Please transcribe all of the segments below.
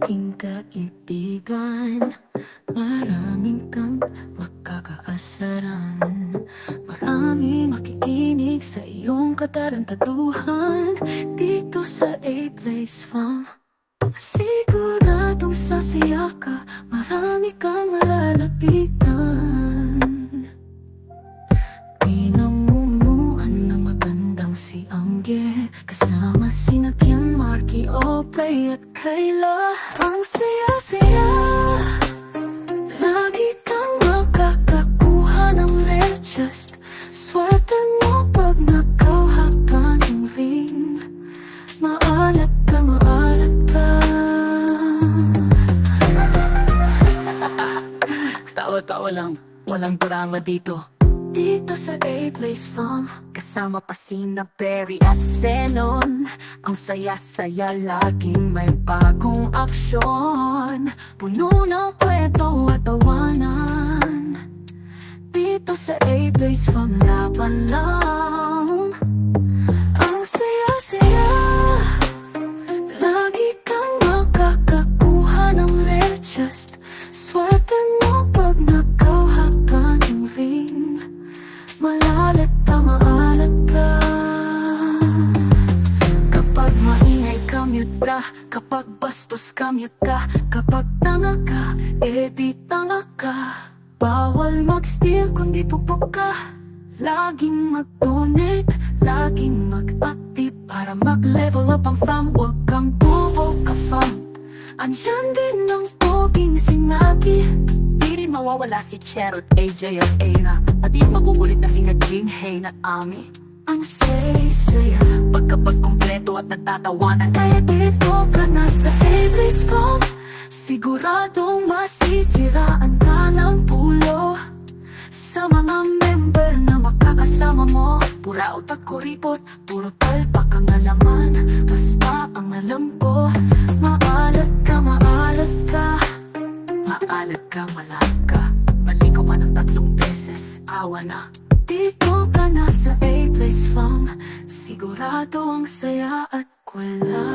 magiging kaibigan. Maraming kang makakaasaran, marami makikinig sa iyong katarantaduhan. Dito sa A-Place Farm, siguradong sasaya ka, marami kang malalapitan. Pinamumuhan ng magandang si Angge, kasama sina Kian, Marky, Aubrey at Kayla. Ang saya-saya, lagi kang makakakuha ng rechest. Swerte mo pag nakauhak ka ng ring, maalat ka, maalat ka. Tawa-tawa lang, walang drama dito. Dito sa A-Place Farm, kasama pa sina Perry at Zenon. Ang saya-saya, laging may bagong aksyon, puno ng kwento at tawanan. Dito sa A-Place Farm, laban lang. Ang saya-saya, lagi kang makakakuha ng rechest. Swerte mo pag nakauhak ka ng ring, malalat ka, maalat ka. Kapag maingay ka, mute ka. Kapag bastos ka, mute ka. Kapag tanga ka, di tanga ka. Bawal mag-steal kundi pupok ka. Laging mag-donate, laging mag-active para mag-level up ang fam. Huwag kang buo ka fam. Andyan din ang poging si Maggie, di rin mawawala si Cher at AJ at Aina, at di magugulit na sina Jean, Hain at Ami. Ang saya-saya, pagkapag kompleto at natatawanan, kaya dito ka na sa A-Place Farm. Siguradong masisiraan ka ng ulo sa mga member na makakasama mo. Pura utak kuripot, puro talpak ang alaman. Basta ang alam ko, maalat ka, maalat ka. Maalat ka, malalat ka. Maligo ka ng 3 beses, awa na. Dito ka na sa A-Place Farm, sigurado ang saya at kwela.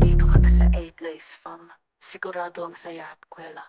Dito ka na sa A-Place Farm, sigurado ang saya at kwela.